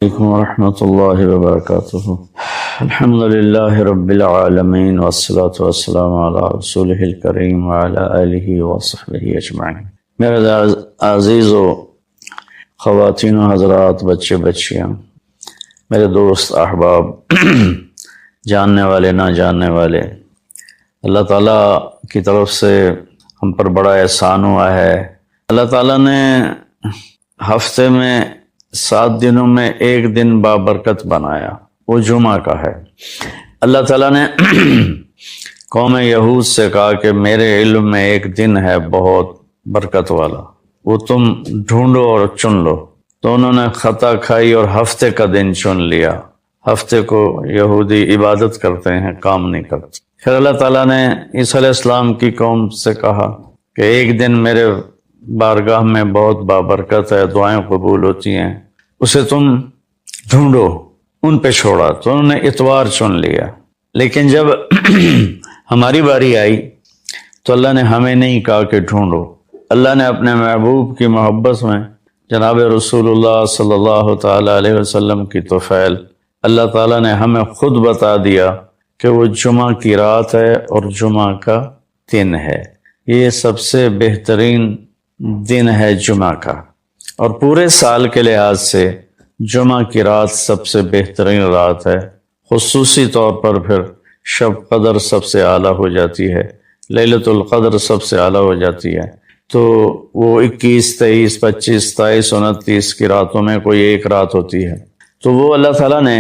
عليكم ورحمة الله وبركاته. الحمد لله رب العالمين والصلاة والسلام على رسوله الكريم وعلى آله وصحبه أجمعين. میرے عزیز و خواتین و حضرات، بچے بچیاں، میرے دوست احباب، جاننے والے نہ جاننے والے، اللہ تعالیٰ کی طرف سے ہم پر بڑا احسان ہوا ہے۔ اللہ تعالیٰ نے ہفتے میں 7 دنوں میں ایک دن بابرکت بنایا، وہ جمعہ کا ہے۔ اللہ تعالیٰ نے قوم یہود سے کہا کہ میرے علم میں ایک دن ہے بہت برکت والا، وہ تم ڈھونڈو اور چن لو۔ تو انہوں نے خطا کھائی اور ہفتے کا دن چن لیا۔ ہفتے کو یہودی عبادت کرتے ہیں، کام نہیں کرتے۔ پھر اللہ تعالیٰ نے عیسیٰ علیہ السلام کی قوم سے کہا کہ ایک دن میرے بارگاہ میں بہت بابرکت ہے، دعائیں قبول ہوتی ہیں، اسے تم ڈھونڈو۔ ان پہ چھوڑا تو انہوں نے اتوار چن لیا۔ لیکن جب ہماری باری آئی تو اللہ نے ہمیں نہیں کہا کہ ڈھونڈو۔ اللہ نے اپنے محبوب کی محبت میں جناب رسول اللہ صلی اللہ تعالیٰ علیہ وسلم کی توفیل اللہ تعالیٰ نے ہمیں خود بتا دیا کہ وہ جمعہ کی رات ہے اور جمعہ کا دن ہے۔ یہ سب سے بہترین دن ہے جمعہ کا، اور پورے سال کے لحاظ سے جمعہ کی رات سب سے بہترین رات ہے۔ خصوصی طور پر پھر شب قدر سب سے اعلیٰ ہو جاتی ہے، لیلۃ القدر سب سے اعلیٰ ہو جاتی ہے۔ تو وہ 21، 23، 25، 27، 29 کی راتوں میں کوئی ایک رات ہوتی ہے، تو وہ اللہ تعالیٰ نے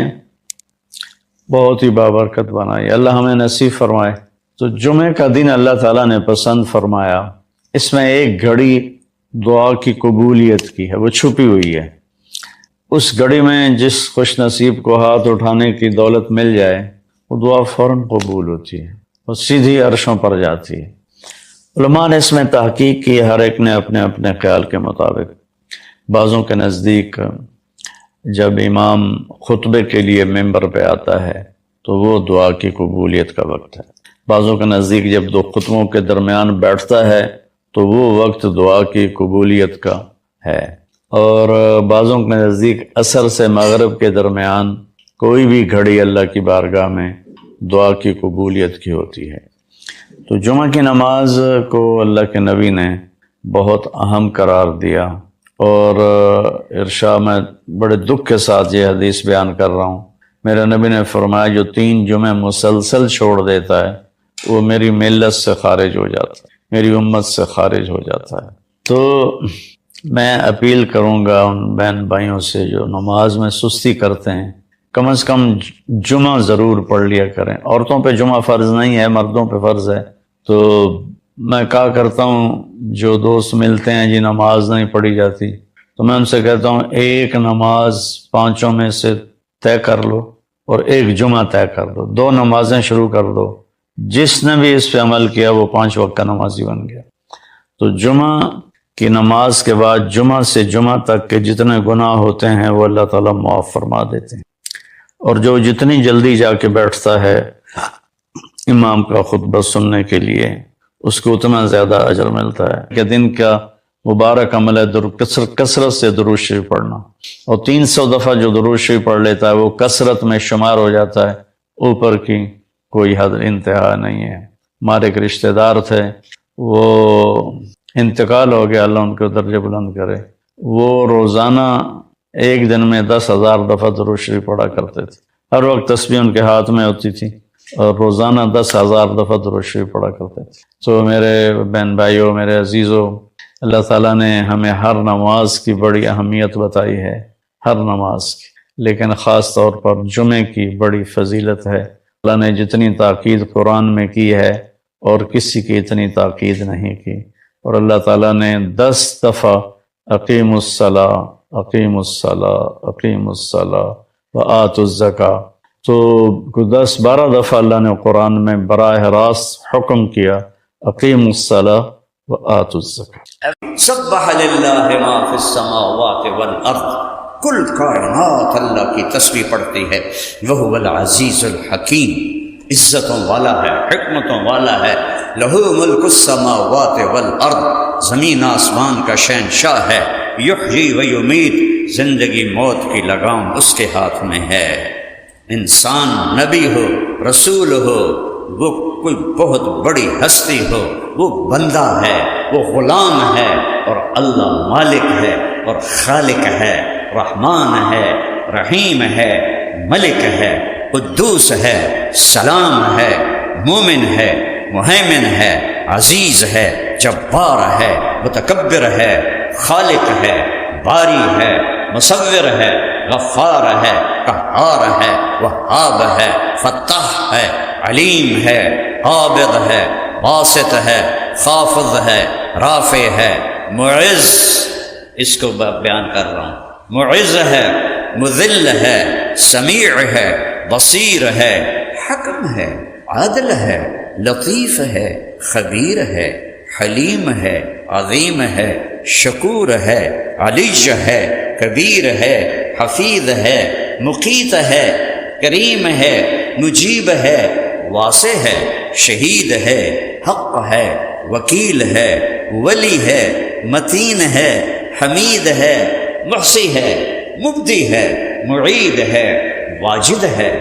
بہت ہی بابرکت بنائی۔ اللہ ہمیں نصیب فرمائے۔ تو جمعے کا دن اللہ تعالیٰ نے پسند فرمایا۔ اس میں ایک گھڑی دعا کی قبولیت کی ہے، وہ چھپی ہوئی ہے۔ اس گھڑی میں جس خوش نصیب کو ہاتھ اٹھانے کی دولت مل جائے، وہ دعا فوراً قبول ہوتی ہے، وہ سیدھی عرشوں پر جاتی ہے۔ علماء نے اس میں تحقیق کی، ہر ایک نے اپنے اپنے خیال کے مطابق۔ بعضوں کے نزدیک جب امام خطبے کے لیے ممبر پہ آتا ہے تو وہ دعا کی قبولیت کا وقت ہے۔ بعضوں کے نزدیک جب 2 خطبوں کے درمیان بیٹھتا ہے تو وہ وقت دعا کی قبولیت کا ہے۔ اور بعضوں کے نزدیک عصر سے مغرب کے درمیان کوئی بھی گھڑی اللہ کی بارگاہ میں دعا کی قبولیت کی ہوتی ہے۔ تو جمعہ کی نماز کو اللہ کے نبی نے بہت اہم قرار دیا، اور ارشاد میں بڑے دکھ کے ساتھ یہ حدیث بیان کر رہا ہوں۔ میرے نبی نے فرمایا جو 3 جمعے مسلسل چھوڑ دیتا ہے وہ میری ملت سے خارج ہو جاتا ہے، میری امت سے خارج ہو جاتا ہے۔ تو میں اپیل کروں گا ان بہن بھائیوں سے جو نماز میں سستی کرتے ہیں، کم از کم جمعہ ضرور پڑھ لیا کریں۔ عورتوں پہ جمعہ فرض نہیں ہے، مردوں پہ فرض ہے۔ تو میں کہا کرتا ہوں جو دوست ملتے ہیں جی نماز نہیں پڑھی جاتی، تو میں ان سے کہتا ہوں ایک نماز 5 میں سے طے کر لو اور ایک جمعہ طے کر دو، 2 نمازیں شروع کر دو۔ جس نے بھی اس پہ عمل کیا وہ 5 وقت کا نمازی بن گیا۔ تو جمعہ کی نماز کے بعد جمعہ سے جمعہ تک کے جتنے گناہ ہوتے ہیں وہ اللہ تعالیٰ معاف فرما دیتے ہیں، اور جو جتنی جلدی جا کے بیٹھتا ہے امام کا خطبہ سننے کے لیے اس کو اتنا زیادہ اجر ملتا ہے کہ دن کا مبارک عمل ہے کثرت سے درود شریف پڑھنا، اور 300 دفعہ جو درود شریف پڑھ لیتا ہے وہ کثرت میں شمار ہو جاتا ہے، اوپر کی کوئی حد انتہا نہیں ہے۔ ہمارے ایک رشتہ دار تھے، وہ انتقال ہو گیا، اللہ ان کو درجے بلند کرے۔ وہ روزانہ ایک دن میں 10,000 دفعہ درود شریف پڑھا کرتے تھے، ہر وقت تسبیح ان کے ہاتھ میں ہوتی تھی، اور روزانہ 10,000 دفعہ درود شریف پڑھا کرتے تھے۔ تو میرے بہن بھائیوں، میرے عزیزوں، اللہ تعالیٰ نے ہمیں ہر نماز کی بڑی اہمیت بتائی ہے، ہر نماز کی، لیکن خاص طور پر جمعے کی بڑی فضیلت ہے۔ اللہ نے جتنی تاکید قرآن میں کی ہے اور کسی کی اتنی تاکید نہیں کی، اور اللہ تعالیٰ نے 10 دفعہ اقیم الصلاۃ، اقیم الصلاۃ، اقیم الصلاۃ وآتوا الزکاۃ، تو 10-12 دفعہ اللہ نے قرآن میں براہ راست حکم کیا اقیم الصلاۃ وآتوا الزکاۃ۔ سبح للہ ما فی السماوات والارض، کل کائنات اللہ کی تسبیح پڑھتی ہے۔ وہو العزیز الحکیم، عزتوں والا ہے، حکمتوں والا ہے۔ لہو ملک السماوات والارض، زمین آسمان کا شہنشاہ ہے۔ یحیی و یمیت، زندگی موت کی لگام اس کے ہاتھ میں ہے۔ انسان نبی ہو، رسول ہو، وہ کوئی بہت بڑی ہستی ہو، وہ بندہ ہے، وہ غلام ہے، اور اللہ مالک ہے اور خالق ہے، رحمان ہے، رحیم ہے، ملک ہے، قدوس ہے، سلام ہے، مومن ہے، مہیمن ہے، عزیز ہے، جبار ہے، متکبر ہے، خالق ہے، باری ہے، مصور ہے، غفار ہے، قہار ہے، وہاب ہے، فتاح ہے، علیم ہے، قابض ہے، باسط ہے، خافض ہے، رافع ہے، معز، اس کو بیان کر رہا ہوں، معز ہے، مذل ہے، سمیع ہے، بصیر ہے، حکم ہے، عادل ہے، لطیف ہے، خبیر ہے، حلیم ہے، عظیم ہے، شکور ہے، علی ہے، کبیر ہے، حفیظ ہے، مقیت ہے، کریم ہے، مجیب ہے، واسع ہے، شہید ہے، حق ہے، وکیل ہے، ولی ہے، متین ہے، حمید ہے، محصی ہے، مبدی ہے، معید ہے، واجد ہے،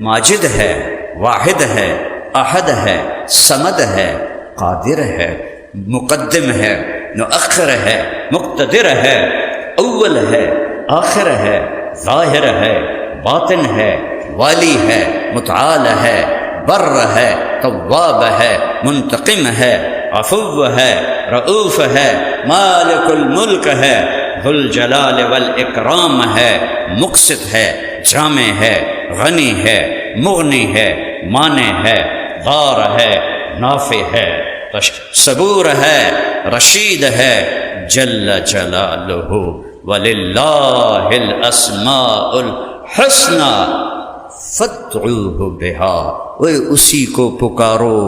ماجد ہے، واحد ہے، احد ہے، صمد ہے، قادر ہے، مقدم ہے، مؤخر ہے، مقتدر ہے، اول ہے، آخر ہے، ظاہر ہے، باطن ہے، والی ہے، متعال ہے، بر ہے، تواب ہے، منتقم ہے، عفو ہے، رؤوف ہے، مالک الملک ہے، ذو الجلال والاکرام ہے، مقسط ہے، جامع ہے، غنی ہے، مغنی ہے، مانع ہے، ضار ہے، نافع ہے، صبور ہے، رشید ہے، جل جلالہ، وللہ الاسماء الحسنی فادعوہ بہا، وہ اسی کو پکارو،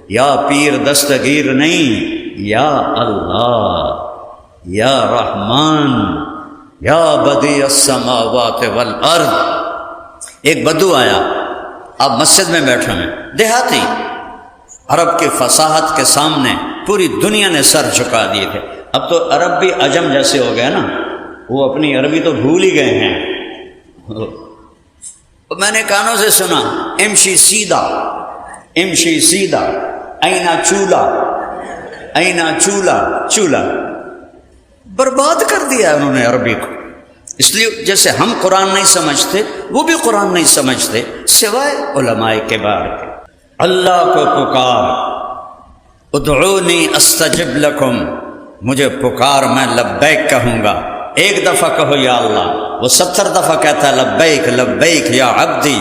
یا پیر دستگیر نہیں، یا اللہ، یا رحمان، یا بدیع السماوات والارض۔ ایک بدو آیا، آپ مسجد میں بیٹھے ہیں، دیہاتی، عرب کی فصاحت کے سامنے پوری دنیا نے سر جھکا دیے تھے۔ اب تو عرب بھی عجم جیسے ہو گئے نا، وہ اپنی عربی تو بھول ہی گئے ہیں۔ میں نے کانوں سے سنا، امشی سیدھا، امشی سیدھا، اینا چولہا، اینا چولہا، چولہا، برباد کر دیا انہوں نے عربی کو۔ اس لیے جیسے ہم قرآن نہیں سمجھتے، وہ بھی قرآن نہیں سمجھتے، سوائے علماء کبار کے۔ اللہ کو پکار، ادعونی استجب لکم، مجھے پکار میں لبیک کہوں گا۔ ایک دفعہ کہو یا اللہ، وہ 70 دفعہ کہتا ہے لبیک لبیک یا عبدی،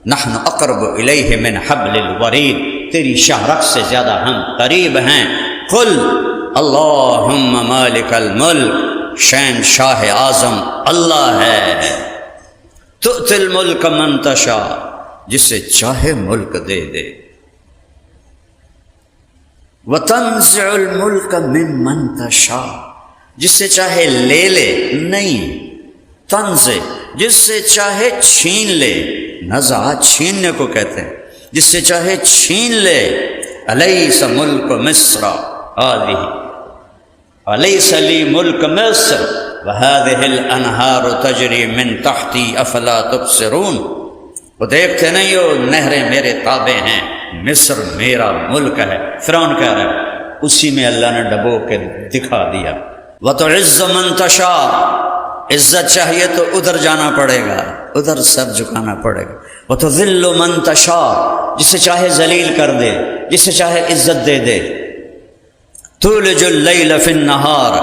نحن اقرب الیہ من حبل الورید، تیری شاہرگ سے زیادہ ہم قریب ہیں۔ قل اللہم مالک الملک، شہن شاہ اعظم اللہ ہے، تؤتی الملک من تشاء، جسے چاہے ملک دے دے، وتنزع الملک ممن تشاء، جس سے چاہے لے لے، نہیں، تنزع، جس سے چاہے چھین لے، نزع چھیننے کو کہتے ہیں، جس سے چاہے چھین لے۔ الیس ملک مصر ہذہ، الیس لی ملک مصر وہذہ الانہار تجری من تحتی افلا تبصرون، وہ دیکھتے نہیں ہو نہریں میرے تابع ہیں، مصر میرا ملک ہے۔ فرعون کہہ رہا ہے، اسی میں اللہ نے ڈبو کے دکھا دیا۔ وَتُعِزُّ مَن تَشَاءُ، عزت چاہیے تو ادھر جانا پڑے گا، ادھر سر جھکانا پڑے گا۔ وَتُذِلُّ مَن تَشَاءُ، جسے چاہے ذلیل کر دے، جسے چاہے عزت دے دے۔ تُولِجُ اللَّيْلَ فِي النَّهَارِ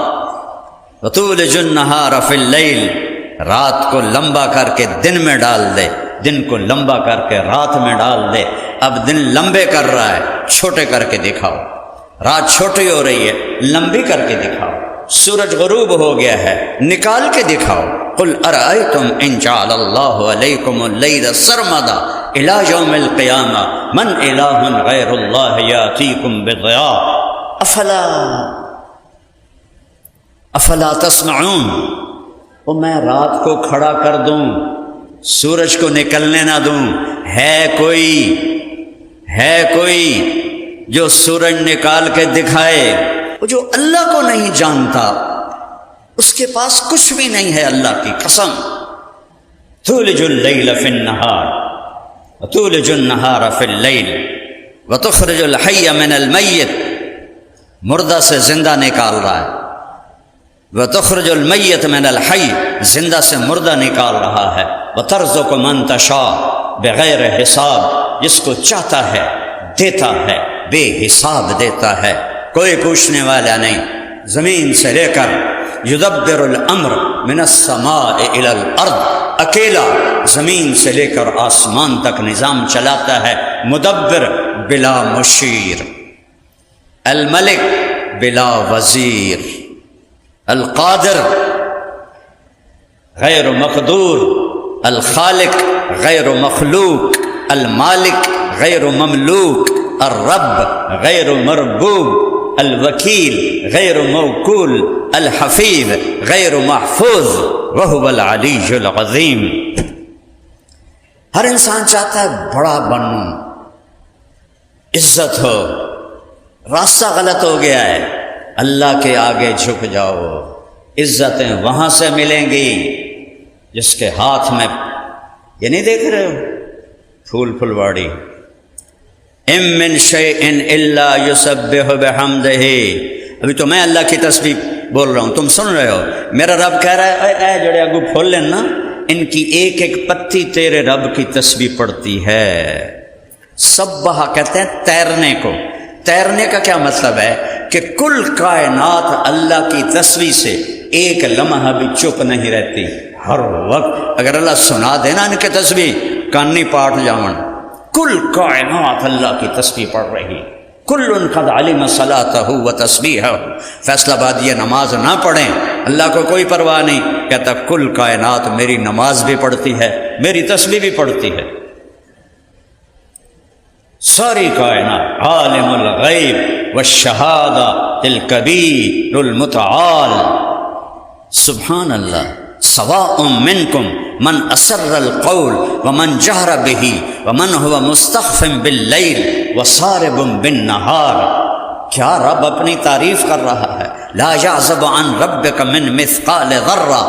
وَتُولِجُ النَّهَارَ فِي اللَّيْلِ، رات کو لمبا کر کے دن میں ڈال دے، دن کو لمبا کر کے رات میں ڈال دے۔ اب دن لمبے کر رہا ہے، چھوٹے کر کے دکھاؤ، رات چھوٹی ہو رہی ہے، لمبی کر کے دکھاؤ، سورج غروب ہو گیا ہے، نکال کے دکھاؤ۔ قل ارأیتم ان جعل اللہ علیکم اللیل سرمدا الی یوم القیامہ من الہ غیر اللہ یاتیکم بضیاء افلا تسمعون، اور میں رات کو کھڑا کر دوں، سورج کو نکلنے نہ دوں، ہے کوئی جو سورج نکال کے دکھائے؟ وہ جو اللہ کو نہیں جانتا، اس کے پاس کچھ بھی نہیں ہے، اللہ کی قسم۔ تولج اللیل فی النہار وتولج النہار فی اللیل وتخرج الحی من المیت، مردہ سے زندہ نکال رہا ہے، وتخرج المیت من الحی، زندہ سے مردہ نکال رہا ہے، وترزق من تشاء بغیر حساب، جس کو چاہتا ہے دیتا ہے، بے حساب دیتا ہے، کوئی پوچھنے والا نہیں۔ زمین سے لے کر یدبر الامر من السماء الى الارض، اکیلا زمین سے لے کر آسمان تک نظام چلاتا ہے، مدبر بلا مشیر، الملک بلا وزیر، القادر غیر مقدور، الخالق غیر مخلوق، المالک غیر مملوک، الرب غیر مربوب، الوکیل غیر موکول، الحفیظ غیر محفوظ، وہو العلی العظیم۔ ہر انسان چاہتا ہے بڑا بنوں، عزت ہو، راستہ غلط ہو گیا ہے، اللہ کے آگے جھک جاؤ، عزتیں وہاں سے ملیں گی جس کے ہاتھ میں، یہ نہیں دیکھ رہے ہو پھول پھلواڑی، ام من شیء الا یسبح بحمدہ، ابھی تو میں اللہ کی تسبیح بول رہا ہوں، تم سن رہے ہو، میرا رب کہہ رہا ہے اے جڑے اگو پھول لیں نا، ان کی ایک ایک پتی تیرے رب کی تسبیح پڑتی ہے۔ سبح کہتے ہیں تیرنے کو، تیرنے کا کیا مطلب ہے کہ کل کائنات اللہ کی تسبیح سے ایک لمحہ بھی چپ نہیں رہتی، ہر وقت اگر اللہ سنا دینا ان کے تسبیح کانی پاٹ جاون، کل کائنات اللہ کی تسبیح پڑھ رہی، کل قد علم صلاتہ و تسبیحہ۔ فیصلہ باد یہ نماز نہ پڑھیں، اللہ کو کوئی پرواہ نہیں، کہتا کل کائنات میری نماز بھی پڑھتی ہے، میری تسبیح بھی پڑھتی ہے، ساری کائنات۔ عالم الغیب والشہادہ الکبیر المتعال، سبحان اللہ۔ سواء منکم من اسر القول ومن جہر بہ ومن هو مستخف باللیل وصارب بالنہار۔ کیا رب اپنی تعریف کر رہا ہے، لا یعزب عن ربک من مثقال ذرہ،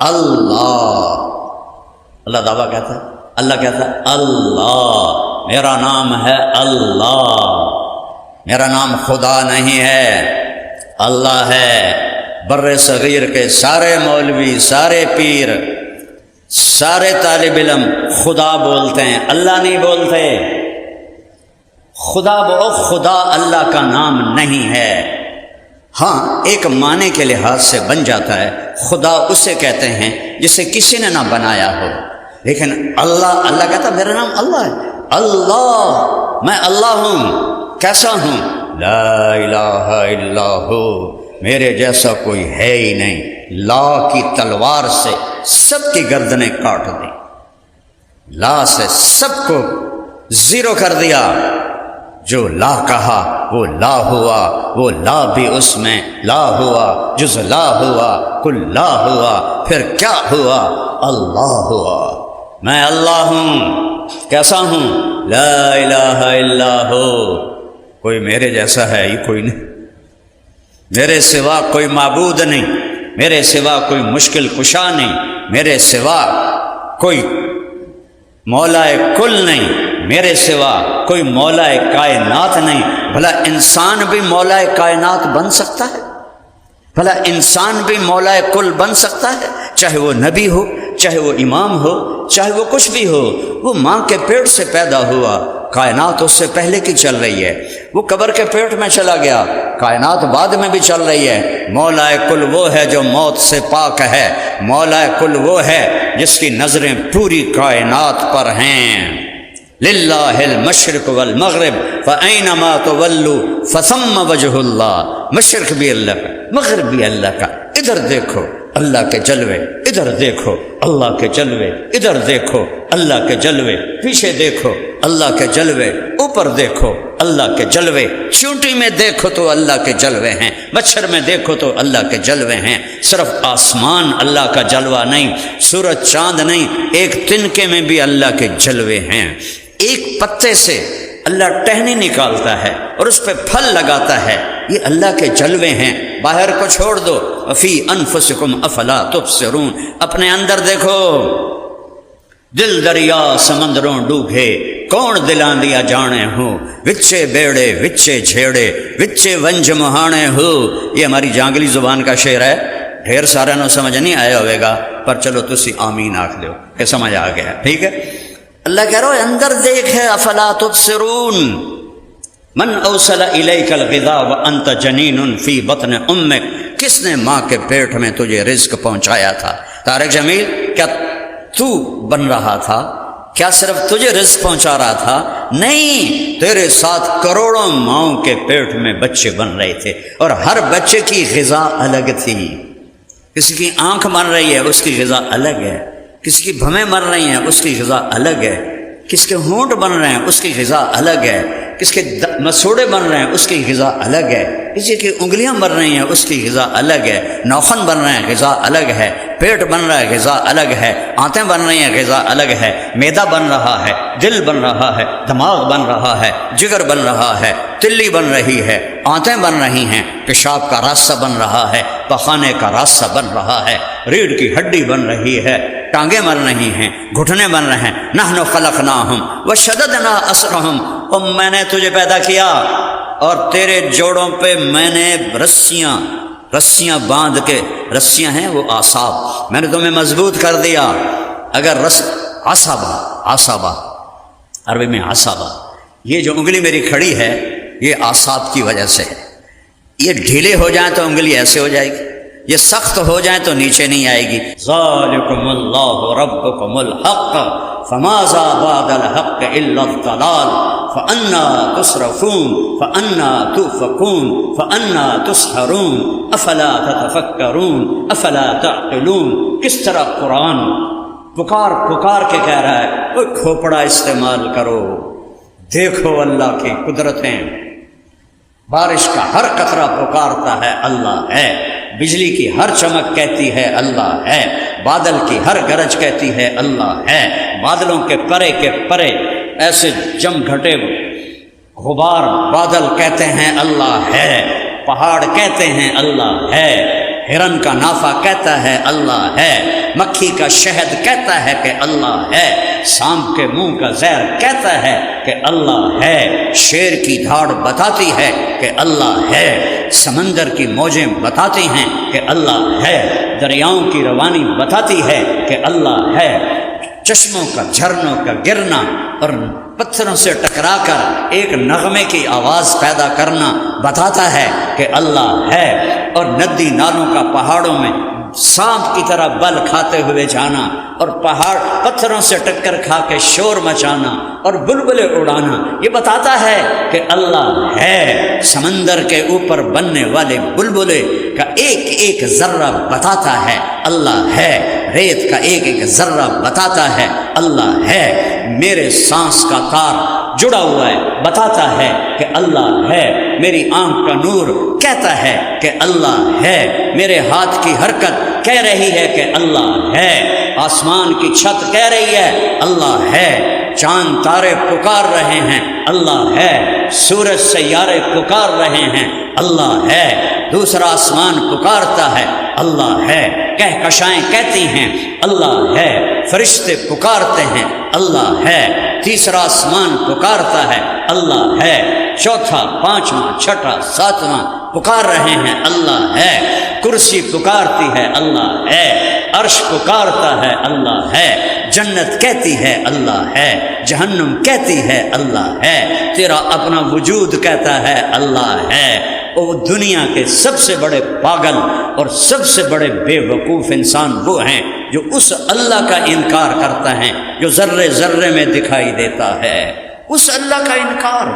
اللہ دعویٰ کہتا ہے، اللہ کہتا ہے اللہ، میرا نام ہے اللہ، میرا نام خدا نہیں ہے، اللہ ہے۔ بر صغیر کے سارے مولوی، سارے پیر، سارے طالب علم خدا بولتے ہیں، اللہ نہیں بولتے۔ خدا خدا اللہ کا نام نہیں ہے، ہاں ایک معنی کے لحاظ سے بن جاتا ہے، خدا اسے کہتے ہیں جسے کسی نے نہ بنایا ہو، لیکن اللہ، اللہ کہتا ہے میرا نام اللہ ہے، اللہ، میں اللہ ہوں، کیسا ہوں؟ لا الہ الا ہو، میرے جیسا کوئی ہے ہی نہیں، لا کی تلوار سے سب کی گردنیں کاٹ دی، لا سے سب کو زیرو کر دیا، جو لا کہا وہ لا ہوا، وہ لا بھی اس میں لا ہوا، جز لا ہوا، کل لا ہوا، پھر کیا ہوا؟ اللہ ہوا۔ میں اللہ ہوں، کیسا ہوں؟ لا الہ الا ہو، کوئی میرے جیسا ہے ہی کوئی نہیں، میرے سوا کوئی معبود نہیں، میرے سوا کوئی مشکل کشا نہیں، میرے سوا کوئی مولا کل نہیں، میرے سوا کوئی مولا کائنات نہیں۔ بھلا انسان بھی مولا کائنات بن سکتا ہے؟ بھلا انسان بھی مولا کل بن سکتا ہے؟ چاہے وہ نبی ہو، چاہے وہ امام ہو، چاہے وہ کچھ بھی ہو، وہ ماں کے پیٹ سے پیدا ہوا، کائنات اس سے پہلے کی چل رہی ہے، وہ قبر کے پیٹ میں چلا گیا، کائنات بعد میں بھی چل رہی ہے۔ مولا کل وہ ہے جو موت سے پاک ہے، مولا کل وہ ہے جس کی نظریں پوری کائنات پر ہیں۔ للہ المشرق والمغرب فأینما تولوا فثم وجہ اللہ، مشرق بھی اللہ کا، مغرب بھی اللہ کا، ادھر دیکھو اللہ کے جلوے، ادھر دیکھو اللہ کے جلوے، ادھر دیکھو اللہ کے جلوے، پیچھے دیکھو اللہ کے جلوے، اوپر دیکھو اللہ کے جلوے، چونٹی میں دیکھو تو اللہ کے جلوے ہیں، مچھر میں دیکھو تو اللہ کے جلوے ہیں۔ صرف آسمان اللہ کا جلوہ نہیں، سورج چاند نہیں، ایک تنکے میں بھی اللہ کے جلوے ہیں۔ ایک پتے سے اللہ ٹہنی نکالتا ہے اور اس پہ پھل لگاتا ہے، یہ اللہ کے جلوے ہیں، باہر کو چھوڑ دو۔ فی انفسکم افلا تبصرون، اپنے اندر دیکھو، دل دریا سمندروں ڈوبے، کون دلان دیا جانے ہو، وچے بیڑے وچے جھیڑے وچے ونج مہانے ہو۔ یہ ہماری جانگلی زبان کا شعر ہے، ڈھیر سارے نو سمجھ نہیں آیا ہوئے گا، پر چلو تسی آمین آکھ لیو کہ سمجھ آ گیا، ٹھیک ہے۔ اللہ کہہ رہا ہے اندر دیکھ ہے، افلا تبصرون، من اوصل الیک الغذاء وانت جنین فی بطن امک، کس نے ماں کے پیٹ میں تجھے رزق پہنچایا تھا؟ طارق جمیل، کیا تو بن رہا تھا؟ کیا صرف تجھے رزق پہنچا رہا تھا؟ نہیں، تیرے ساتھ کروڑوں ماؤں کے پیٹ میں بچے بن رہے تھے، اور ہر بچے کی غذا الگ تھی۔ کسی کی آنکھ بن رہی ہے، اس کی غذا الگ ہے، کسی کی بھویں بن رہی ہیں، اس کی غذا الگ ہے، کس کے ہونٹ بن رہے ہیں، اس کی غذا الگ ہے، کس کے مسوڑے بن رہے ہیں، اس کی غذا الگ ہے، کسی کی انگلیاں بن رہی ہیں، اس کی غذا الگ ہے، ناخن بن رہے ہیں، غذا الگ ہے، پیٹ بن رہا ہے، غذا الگ ہے، آنتیں بن رہی ہیں، غذا الگ ہے، معدہ بن رہا ہے، دل بن رہا ہے، دماغ بن رہا ہے، جگر بن رہا ہے، تلی بن رہی ہے، آنتیں بن رہی ہیں، پیشاب کا راستہ بن رہا ہے، پخانے کا راستہ بن رہا ہے، ریڑھ کی ہڈی بن رہی ہے، ٹانگیں بن رہی ہیں، گھٹنے بن رہے ہیں۔ نحن خلقناہم وشددنا اسرہم، اور میں نے تجھے پیدا کیا اور تیرے جوڑوں پہ میں نے رسیاں باندھ کے، رسیاں ہیں وہ اعصاب، میں نے تمہیں مضبوط کر دیا۔ اگر عصبہ عربی میں عصبہ، یہ جو انگلی میری کھڑی ہے یہ اعصاب کی وجہ سے ہے، یہ ڈھیلے ہو جائیں تو انگلی ایسے ہو جائے گی، یہ سخت ہو جائیں تو نیچے نہیں آئے گی۔ ذالکم اللہ ربکم الحق فماذا بعد الحق الا الضلال فانا تصرفون فانا توفقون فانا تسحرون افلا تتفکرون افلا تعقلون۔ کس طرح قرآن پکار کے کہہ رہا ہے، وہ کھوپڑا استعمال کرو، دیکھو اللہ کی قدرتیں، بارش کا ہر قطرہ پکارتا ہے اللہ ہے، بجلی کی ہر چمک کہتی ہے اللہ ہے، بادل کی ہر گرج کہتی ہے اللہ ہے، بادلوں کے پرے کے پرے ایسے جم گھٹے غبار بادل کہتے ہیں اللہ ہے، پہاڑ کہتے ہیں اللہ ہے، ہرن کا نافہ کہتا ہے اللہ ہے، مکھی کا شہد کہتا ہے کہ اللہ ہے، سانپ کے منہ کا زہر کہتا ہے کہ اللہ ہے، شیر کی دھاڑ بتاتی ہے کہ اللہ ہے، سمندر کی موجیں بتاتی ہیں کہ اللہ ہے، دریاؤں کی روانی بتاتی ہے کہ اللہ ہے، چشموں کا جھرنوں کا گرنا اور پتھروں سے ٹکرا کر ایک نغمے کی آواز پیدا کرنا بتاتا ہے کہ اللہ ہے، اور ندی نالوں کا پہاڑوں میں سانپ کی طرح بل کھاتے ہوئے جانا اور پہاڑ پتھروں سے ٹکر کھا کے شور مچانا اور بلبلے اڑانا، یہ بتاتا ہے کہ اللہ ہے۔ سمندر کے اوپر بننے والے بلبلے کا ایک ایک ذرہ بتاتا ہے اللہ ہے، ریت کا ایک ایک ذرہ بتاتا ہے اللہ ہے، میرے سانس کا تار جڑا ہوا ہے بتاتا ہے کہ اللہ ہے، میری آنکھ کا نور کہتا ہے کہ اللہ ہے، میرے ہاتھ کی حرکت کہہ رہی ہے کہ اللہ ہے، آسمان کی چھت کہہ رہی ہے اللہ ہے، چاند تارے پکار رہے ہیں اللہ ہے، سورج سیارے پکار رہے ہیں اللہ ہے، دوسرا آسمان پکارتا ہے اللہ ہے، کہکشائیں کہتی ہیں اللہ ہے، فرشتے پکارتے ہیں اللہ ہے، تیسرا آسمان پکارتا ہے اللہ ہے، چوتھا پانچواں چھٹا ساتواں پکار رہے ہیں اللہ ہے، کرسی پکارتی ہے اللہ ہے، عرش پکارتا ہے اللہ ہے، جنت کہتی ہے اللہ ہے، جہنم کہتی ہے اللہ ہے، تیرا اپنا وجود کہتا ہے اللہ ہے۔ وہ دنیا کے سب سے بڑے پاگل اور سب سے بڑے بے وقوف انسان وہ ہیں جو اس اللہ کا انکار کرتا ہے جو ذرے ذرے میں دکھائی دیتا ہے، اس اللہ کا انکار۔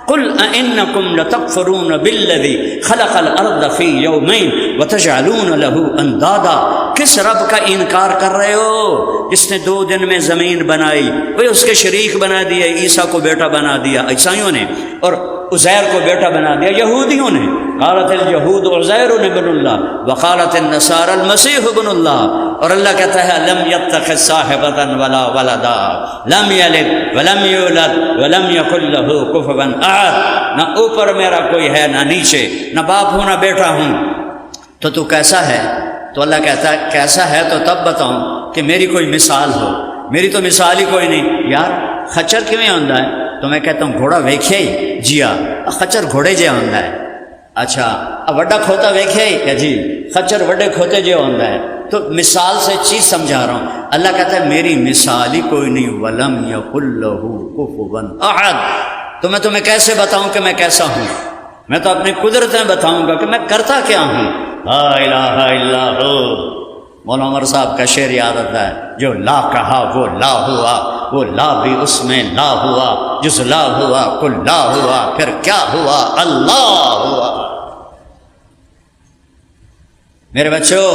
قل اَإِنَّكُمْ لَتَكْفُرُونَ بِالَّذِي خَلَقَ الْأَرْضَ فِي يَوْمَيْنِ وَتَجْعَلُونَ لَهُ أَنْدَادًا، کس رب کا انکار کر رہے ہو جس نے 2 دن میں زمین بنائی، وہ اس کے شریک بنا دیا، عیسیٰ کو بیٹا بنا دیا عیسائیوں نے، اور عزیر کو بیٹا بنا دیا یہودیوں نے، قالت الیہود عزیر ابن اللہ وقالت النصارى المسیح ابن اللہ، اور اللہ کہتا ہے لم یتخذ صاحبۃ ولا ولدا لم یلد ولم یولد ولم یکن له کفوا احد، نہ اوپر میرا کوئی ہے نہ نیچے، نہ باپ ہوں نہ بیٹا ہوں، تو کیسا ہے؟ تو اللہ کہتا ہے کیسا ہے تو تب بتاؤں کہ میری کوئی مثال ہو، میری تو مثال ہی کوئی نہیں۔ یار خچر کیویں ہوندا ہے؟ تو میں کہتا ہوں گھوڑا ویکھیا ہی جی ہاں خچر گھوڑے جے ہوندا ہے۔ اچھا وڈا کھوتا ویکھیا ہی کہ جی خچر وڈے کھوتے جے ہوندا ہے۔ تو مثال سے چیز سمجھا رہا ہوں۔ اللہ کہتا ہے میری مثال ہی کوئی نہیں، ولم یکن لہ کفوا احد۔ تو میں تمہیں کیسے بتاؤں کہ میں کیسا ہوں؟ میں تو اپنی قدرتیں بتاؤں گا کہ میں کرتا کیا ہوں۔ لا الہ الا ہو، مولانا عمر صاحب کا شعر یاد آتا ہے، جو لا کہا وہ لا ہوا، وہ لا بھی اس میں لا ہوا، جس لا ہوا کل لا ہوا، پھر کیا ہوا؟ اللہ ہوا۔ میرے بچوں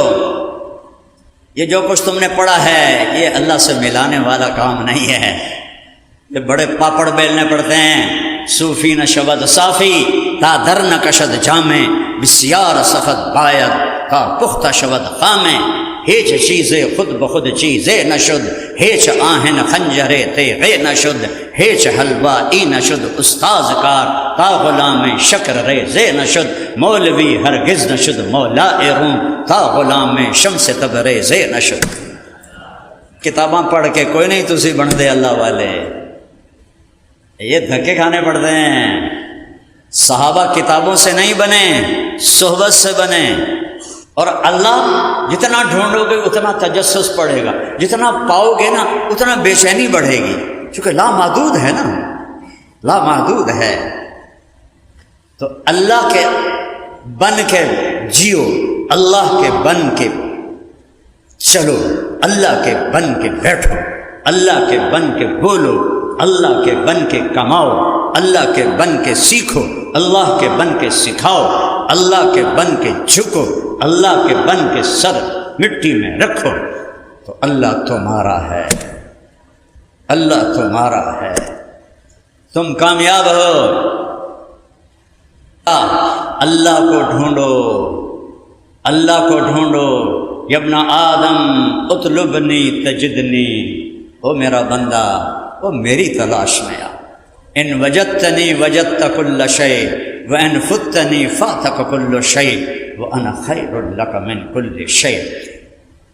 یہ جو کچھ تم نے پڑھا ہے یہ اللہ سے ملانے والا کام نہیں ہے، یہ بڑے پاپڑ بیلنے پڑتے ہیں۔ صوفی نہ شبد صافی تا در نہ کشد جامع، بسیار سفد باید کا پختہ شبد خامے، ہیچ چیزیں خود بخود چیزیں نشد، ہیچ آہن خنجرے تیغے نشد، ہیچ حلوہ ای نشد استاذ کار، تا غلام شکر ریزے نشد، مولوی ہرگز نشد مولا روم، تا غلام شمس تبریزے نشد۔ کتاباں پڑھ کے کوئی نہیں تسی بن دے اللہ والے، یہ دھکے کھانے پڑتے ہیں۔ صحابہ کتابوں سے نہیں بنے، صحبت سے بنے۔ اور اللہ جتنا ڈھونڈو گے اتنا تجسس پڑے گا، جتنا پاؤ گے نا اتنا بے چینی بڑھے گی، چونکہ لامحدود ہے نا، لامحدود ہے۔ تو اللہ کے بن کے جیو، اللہ کے بن کے چلو، اللہ کے بن کے بیٹھو، اللہ کے بن کے بولو، اللہ کے بن کے کماؤ، اللہ کے بن کے سیکھو، اللہ کے بن کے سکھاؤ، اللہ کے بن کے جھکو، اللہ کے بن کے سر مٹی میں رکھو، تو اللہ تمہارا ہے، اللہ تمہارا ہے، تم کامیاب ہو۔ اللہ کو ڈھونڈو، اللہ کو ڈھونڈو۔ یا ابن آدم اطلبنی تجدنی، او میرا بندہ وہ میری تلاش میں آ، ان وجدتنی وجدت کل شیء وان فتنی فاتک کل شیء وانا خیر لک من کل شیء۔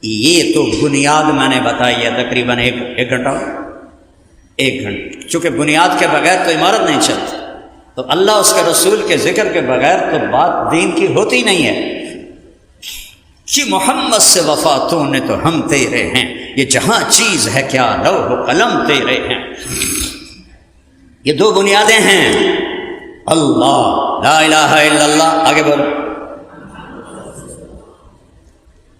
یہ تو بنیاد میں نے بتائی ہے، تقریباً ایک گھنٹہ، چونکہ بنیاد کے بغیر تو عمارت نہیں چلتی، تو اللہ اس کے رسول کے ذکر کے بغیر تو بات دین کی ہوتی نہیں ہے۔ کہ محمد سے وفا تو نے تو ہم تیرے ہیں، یہ جہاں چیز ہے کیا لوح و قلم تیرے ہیں۔ یہ دو بنیادیں ہیں، اللہ، لا الہ الا اللہ۔ آگے بولو۔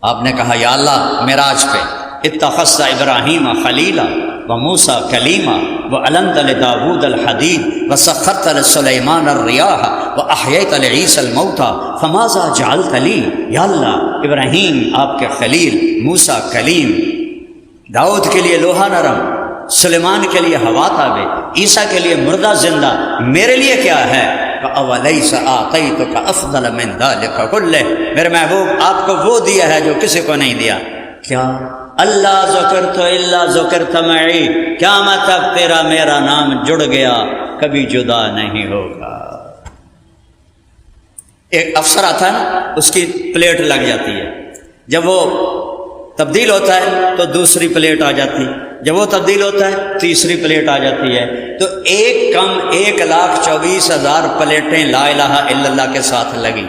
آپ نے کہا یا اللہ معراج پہ اتخذت ابراہیم خلیلا وموسیٰ کلیما وعلنت لداود الحدید وسخرت لسلیمان الریاح واحییت لعیسی الموتى فماذا جعلت لی۔ یا اللہ ابراہیم آپ کے خلیل، موسیٰ کلیم، داؤد کے لیے لوہا نرم، سلیمان کے لیے ہوا تابع، عیسیٰ کے لیے مردہ زندہ، میرے لیے کیا ہے؟ وَأَوَلَيْسَ آتَيْتُكَ أَفْضَلَ مِنْ ذَلِكَ كُلِّهِ، میرے محبوب آپ کو وہ دیا ہے جو کسی کو نہیں دیا۔ کیا؟ اللہ ذکرت الا ذکرت معی، قیامت تک تیرا میرا نام جڑ گیا، کبھی جدا نہیں ہوگا۔ ایک افسر آتا ہے نا، اس کی پلیٹ لگ جاتی ہے، جب وہ تبدیل ہوتا ہے تو دوسری پلیٹ آ جاتی ہے، جب وہ تبدیل ہوتا ہے تیسری پلیٹ آ جاتی ہے، تو ایک کم 1,24,000 پلیٹیں لا الہ الا اللہ کے ساتھ لگی۔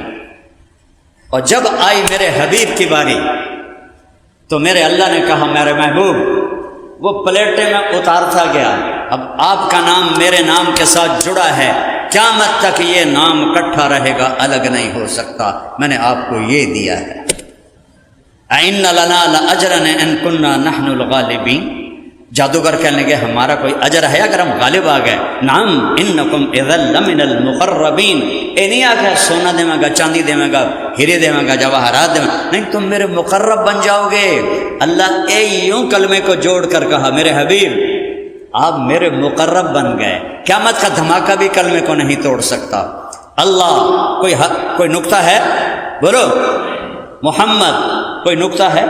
اور جب آئی میرے حبیب کی باری تو میرے اللہ نے کہا میرے محبوب وہ پلیٹیں میں اتارتا گیا، اب آپ کا نام میرے نام کے ساتھ جڑا ہے، قیامت تک یہ نام اکٹھا رہے گا، الگ نہیں ہو سکتا، میں نے آپ کو یہ دیا ہے۔ اِنَّ لَنَا لَأَجْرًا إِن كُنَّا نَحْنُ الْغَالِبِينَ، جادوگر کہنے لگے ہمارا کوئی اجر ہے اگر ہم غالب آ گئے؟ نعم انکم اذا لمن المقربین، اے نہیں آگا سونا دے گا، چاندی دے گا، ہیرے دے گا، جواہرات دے گا، نہیں تم میرے مقرب بن جاؤ گے۔ اللہ اے یوں کلمے کو جوڑ کر کہا میرے حبیب آپ میرے مقرب بن گئے. قیامت کا دھماکہ بھی کلمے کو نہیں توڑ سکتا. اللہ کوئی نقطہ ہے؟ بولو. محمد کوئی نقطہ ہے؟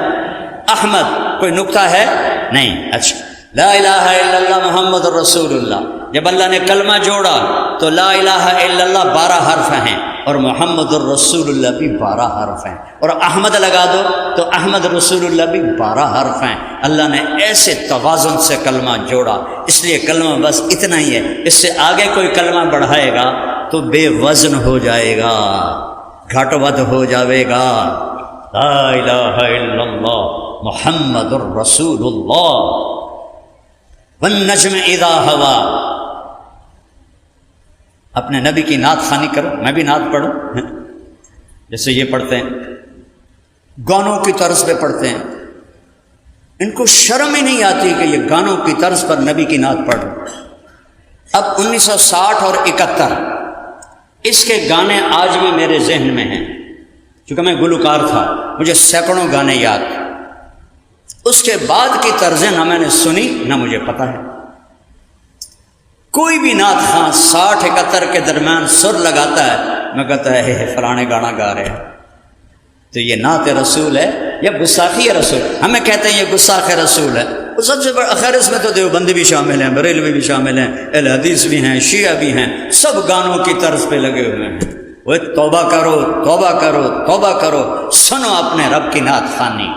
احمد کوئی نقطہ ہے؟ نہیں. اچھا، لا الہ الا اللہ محمد رسول اللہ. جب اللہ نے کلمہ جوڑا تو لا الہ الا اللہ 12 حرف ہیں اور محمد الرسول اللہ بھی 12 حرف ہیں، اور احمد لگا دو تو احمد رسول اللہ بھی 12 حرف ہیں. اللہ نے ایسے توازن سے کلمہ جوڑا، اس لیے کلمہ بس اتنا ہی ہے. اس سے آگے کوئی کلمہ بڑھائے گا تو بے وزن ہو جائے گا، گھٹ ود ہو جائے گا. لا الہ الا اللہ محمد الرسول اللہ والنجم اذا ہوا. اپنے نبی کی نعت خوانی کرو، میں بھی نعت پڑھوں. جیسے یہ پڑھتے ہیں، گانوں کی طرز پہ پڑھتے ہیں، ان کو شرم ہی نہیں آتی کہ یہ گانوں کی طرز پر نبی کی نعت پڑھ رہے. اب 1960 اور 71 اس کے گانے آج بھی میرے ذہن میں ہیں، چونکہ میں گلوکار تھا، مجھے سینکڑوں گانے یاد. اس کے بعد کی طرزیں نہ میں نے سنی نہ مجھے پتہ ہے. کوئی بھی نعت خواں 60-71 کے درمیان سر لگاتا ہے، میں کہتا ہے فلانے گانا گا رہے ہیں. تو یہ نعت رسول ہے یا گستاخی رسول؟ ہمیں کہتے ہیں یہ گستاخ رسول ہے. وہ سب سے بڑا خیر اس میں تو دیوبندی بھی شامل ہیں، بریلوی بھی شامل ہیں، اہل حدیث بھی ہیں، شیعہ بھی ہیں، سب گانوں کی طرز پہ لگے ہوئے ہیں. وہ توبہ کرو توبہ کرو توبہ کرو، سنو اپنے رب کی نعت خوانی.